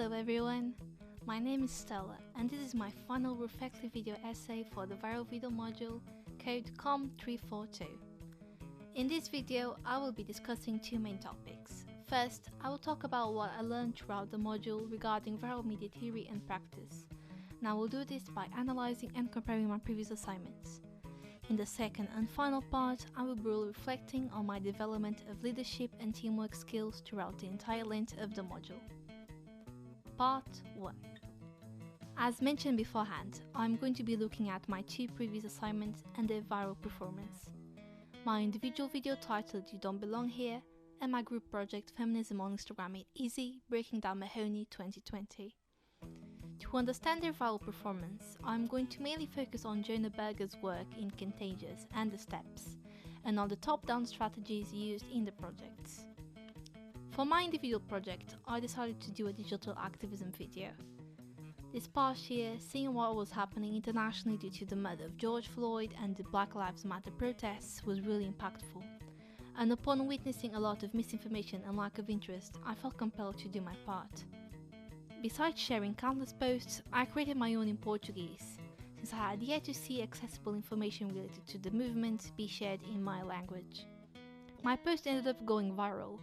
Hello everyone, my name is Stela and this is my final reflective video essay for the viral video module code COM342. In this video, I will be discussing two main topics. First, I will talk about what I learned throughout the module regarding viral media theory and practice, and I will do this by analyzing and comparing my previous assignments. In the second and final part, I will be reflecting on my development of leadership and teamwork skills throughout the entire length of the module. Part 1. As mentioned beforehand, I'm going to be looking at my two previous assignments and their viral performance. My individual video titled You Don't Belong Here, and my group project Feminism on Instagram Made Easy, breaking down Mahoney 2020. To understand their viral performance, I'm going to mainly focus on Jonah Berger's work in Contagious and the steps, and on the top-down strategies used in the projects. For my individual project, I decided to do a digital activism video. This past year, seeing what was happening internationally due to the murder of George Floyd and the Black Lives Matter protests was really impactful. And upon witnessing a lot of misinformation and lack of interest, I felt compelled to do my part. Besides sharing countless posts, I created my own in Portuguese, since I had yet to see accessible information related to the movement be shared in my language. My post ended up going viral,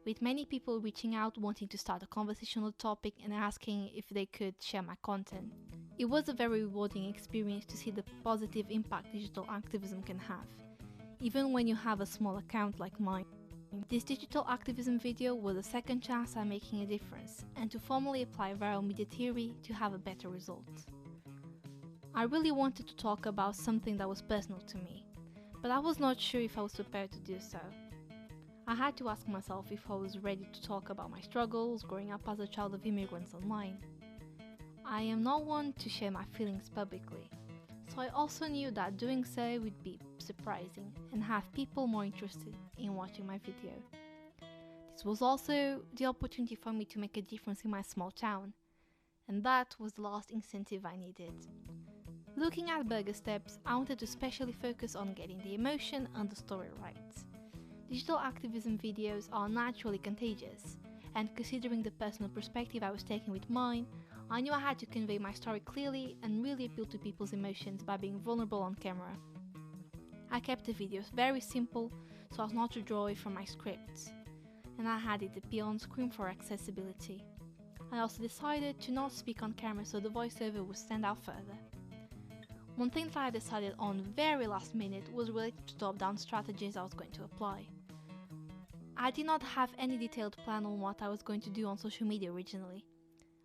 with many people reaching out wanting to start a conversation on the topic and asking if they could share my content. It was a very rewarding experience to see the positive impact digital activism can have, even when you have a small account like mine. This digital activism video was a second chance at making a difference and to formally apply viral media theory to have a better result. I really wanted to talk about something that was personal to me, but I was not sure if I was prepared to do so. I had to ask myself if I was ready to talk about my struggles growing up as a child of immigrants online. I am not one to share my feelings publicly, so I also knew that doing so would be surprising and have people more interested in watching my video. This was also the opportunity for me to make a difference in my small town, and that was the last incentive I needed. Looking at Berger steps, I wanted to especially focus on getting the emotion and the story right. Digital activism videos are naturally contagious, and considering the personal perspective I was taking with mine, I knew I had to convey my story clearly and really appeal to people's emotions by being vulnerable on camera. I kept the videos very simple so as not to draw away from my scripts, and I had it appear on screen for accessibility. I also decided to not speak on camera so the voiceover would stand out further. One thing that I decided on very last minute was related to top-down strategies I was going to apply. I did not have any detailed plan on what I was going to do on social media originally.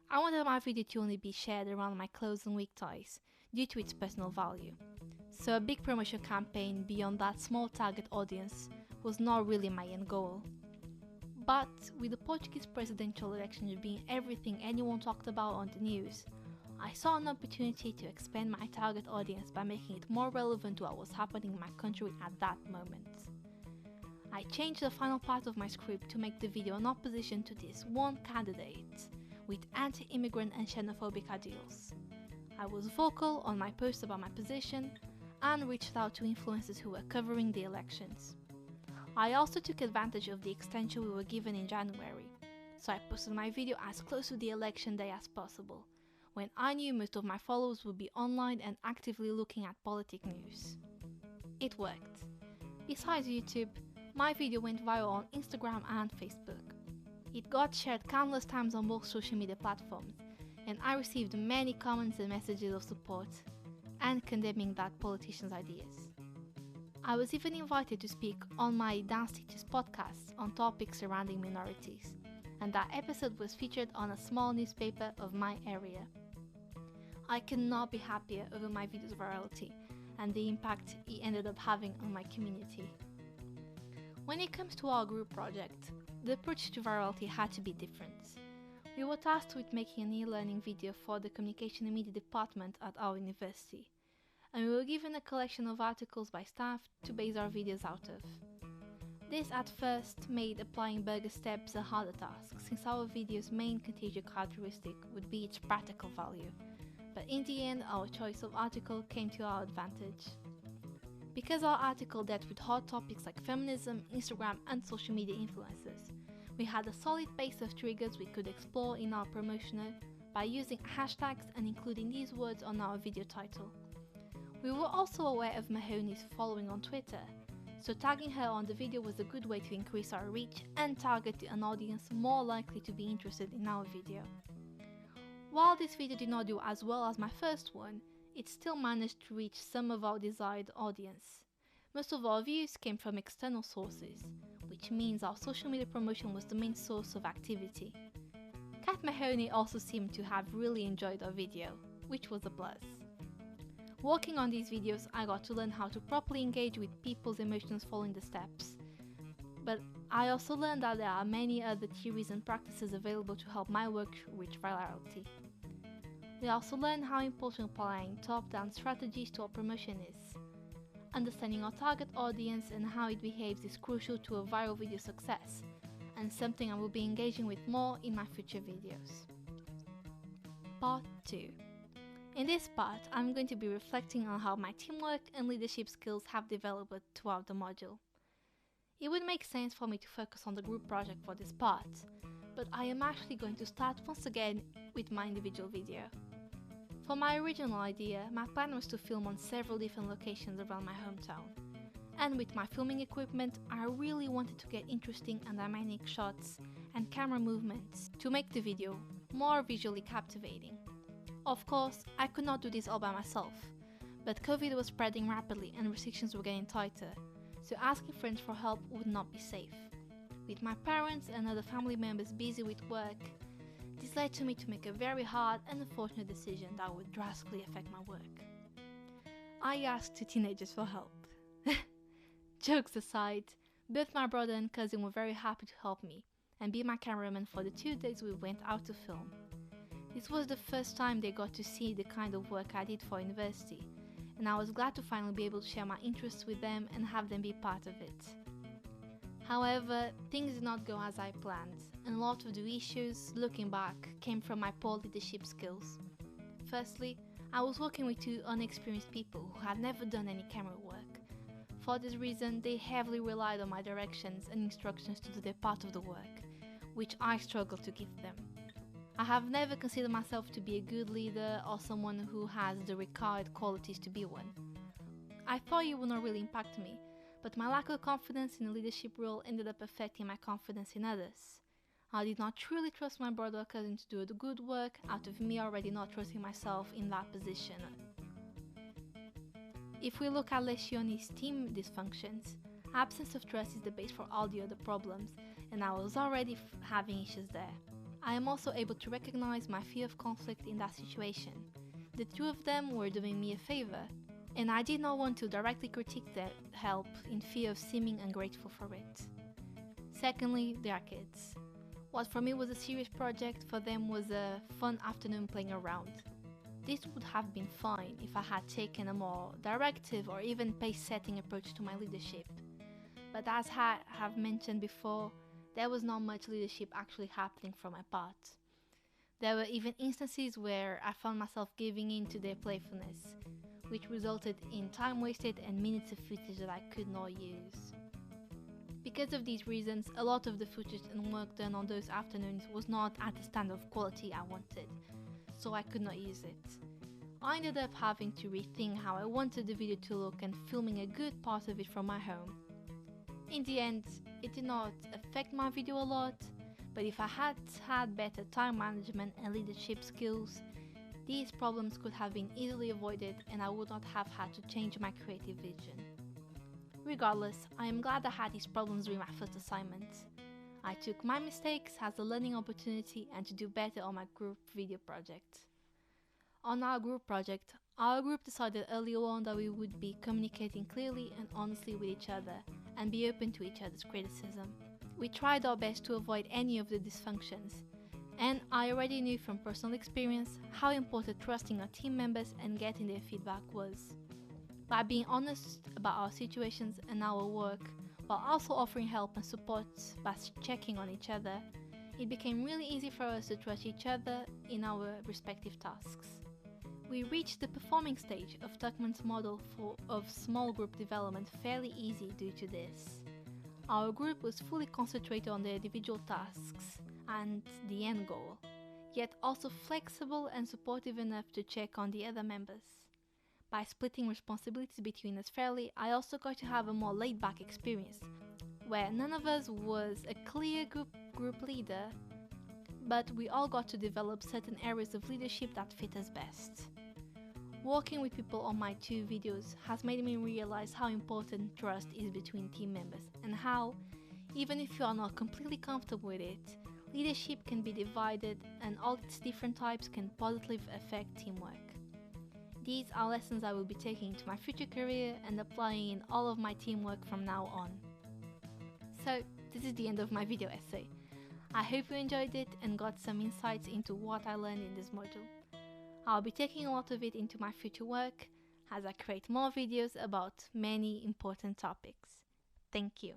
I wanted my video to only be shared around my close and weak ties, due to its personal value. So a big promotion campaign beyond that small target audience was not really my end goal. But with the Portuguese presidential elections being everything anyone talked about on the news, I saw an opportunity to expand my target audience by making it more relevant to what was happening in my country at that moment. I changed the final part of my script to make the video in opposition to this one candidate with anti-immigrant and xenophobic ideals. I was vocal on my post about my position and reached out to influencers who were covering the elections. I also took advantage of the extension we were given in January, so I posted my video as close to the election day as possible, when I knew most of my followers would be online and actively looking at politic news. It worked. Besides YouTube, my video went viral on Instagram and Facebook. It got shared countless times on both social media platforms, and I received many comments and messages of support and condemning that politicians' ideas. I was even invited to speak on my Dance Teachers podcast on topics surrounding minorities, and that episode was featured on a small newspaper of my area. I cannot be happier over my video's virality and the impact it ended up having on my community. When it comes to our group project, the approach to virality had to be different. We were tasked with making an e-learning video for the Communication and Media department at our university, and we were given a collection of articles by staff to base our videos out of. This at first made applying Berger steps a harder task, since our video's main contagious characteristic would be its practical value, but in the end our choice of article came to our advantage. Because our article dealt with hot topics like feminism, Instagram and social media influencers, We had a solid base of triggers we could explore in our promotional by using hashtags and including these words on our video title. We were also aware of Mahoney's following on Twitter, so tagging her on the video was a good way to increase our reach and target an audience more likely to be interested in our video. While this video did not do as well as my first one, it still managed to reach some of our desired audience. Most of our views came from external sources, which means our social media promotion was the main source of activity. Kat Mahoney also seemed to have really enjoyed our video, which was a plus. Working on these videos, I got to learn how to properly engage with people's emotions following the steps. But I also learned that there are many other theories and practices available to help my work reach virality. We also learned how important applying top-down strategies to our promotion is. Understanding our target audience and how it behaves is crucial to a viral video success, and something I will be engaging with more in my future videos. Part 2. In this part, I'm going to be reflecting on how my teamwork and leadership skills have developed throughout the module. It would make sense for me to focus on the group project for this part, but I am actually going to start once again with my individual video. For my original idea, my plan was to film on several different locations around my hometown, and with my filming equipment, I really wanted to get interesting and dynamic shots and camera movements to make the video more visually captivating. Of course, I could not do this all by myself, but COVID was spreading rapidly and restrictions were getting tighter, so asking friends for help would not be safe. With my parents and other family members busy with work, this led to me to make a very hard and unfortunate decision that would drastically affect my work. I asked two teenagers for help. Jokes aside, both my brother and cousin were very happy to help me and be my cameraman for the 2 days we went out to film. This was the first time they got to see the kind of work I did for university, and I was glad to finally be able to share my interests with them and have them be part of it. However, things did not go as I planned, and a lot of the issues, looking back, came from my poor leadership skills. Firstly, I was working with two unexperienced people who had never done any camera work. For this reason, they heavily relied on my directions and instructions to do their part of the work, which I struggled to give them. I have never considered myself to be a good leader or someone who has the required qualities to be one. I thought it would not really impact me, but my lack of confidence in a leadership role ended up affecting my confidence in others. I did not truly trust my brother or cousin to do the good work out of me already not trusting myself in that position. If we look at Lecione's team dysfunctions, absence of trust is the base for all the other problems, and I was already having issues there. I am also able to recognize my fear of conflict in that situation. The two of them were doing me a favor, and I did not want to directly critique their help in fear of seeming ungrateful for it. Secondly, they are kids. What for me was a serious project, for them was a fun afternoon playing around. This would have been fine if I had taken a more directive or even pace-setting approach to my leadership. But as I have mentioned before, there was not much leadership actually happening from my part. There were even instances where I found myself giving in to their playfulness, which resulted in time wasted and minutes of footage that I could not use. Because of these reasons, a lot of the footage and work done on those afternoons was not at the standard of quality I wanted, so I could not use it. I ended up having to rethink how I wanted the video to look and filming a good part of it from my home. In the end, it did not affect my video a lot, but if I had had better time management and leadership skills, these problems could have been easily avoided and I would not have had to change my creative vision. Regardless, I am glad I had these problems during my first assignment. I took my mistakes as a learning opportunity and to do better on my group video project. On our group project, our group decided early on that we would be communicating clearly and honestly with each other and be open to each other's criticism. We tried our best to avoid any of the dysfunctions, and I already knew from personal experience how important trusting our team members and getting their feedback was. By being honest about our situations and our work, while also offering help and support by checking on each other, it became really easy for us to trust each other in our respective tasks. We reached the performing stage of Tuckman's model of small group development fairly easy due to this. Our group was fully concentrated on their individual tasks and the end goal, yet also flexible and supportive enough to check on the other members. By splitting responsibilities between us fairly, I also got to have a more laid-back experience, where none of us was a clear group leader, but we all got to develop certain areas of leadership that fit us best. Working with people on my 2 videos has made me realize how important trust is between team members, and how, even if you are not completely comfortable with it, leadership can be divided and all its different types can positively affect teamwork. These are lessons I will be taking to my future career and applying in all of my teamwork from now on. So, this is the end of my video essay. I hope you enjoyed it and got some insights into what I learned in this module. I'll be taking a lot of it into my future work as I create more videos about many important topics. Thank you.